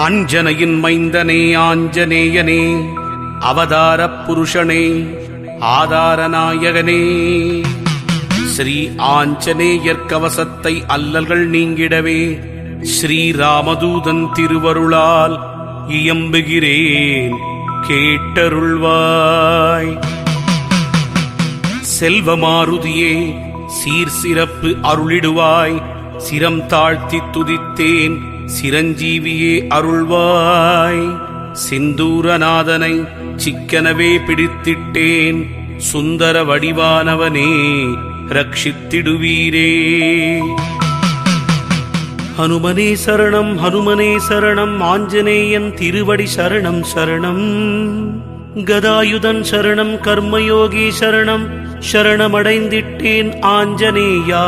அஞ்சனையின் மைந்தனே ஆஞ்சநேயனே, அவதாரப் புருஷனே, ஆதாரநாயகனே, ஸ்ரீ ஆஞ்சநேயர் கவசத்தை அல்லல்கள் நீங்கிடவே ஸ்ரீராமதூதன் திருவருளால் இயம்புகிறேன், கேட்டருள்வாய். செல்வமாருதியே, சீர் சிறப்பு அருளிடுவாய், சிரம் தாழ்த்தி துதித்தேன், சிரஞ்சீவியே அருள்வாய். சிந்தூரநாதனை சிக்கனவே பிடித்திட்டேன், சுந்தர வடிவானவனே ரட்சித்திடுவீரே. ஹனுமனே சரணம், ஹனுமனே சரணம், ஆஞ்சநேயன் திருவடி சரணம் சரணம். கதாயுதன் சரணம், கர்மயோகி சரணம், சரணமடைந்திட்டேன் ஆஞ்சநேயா.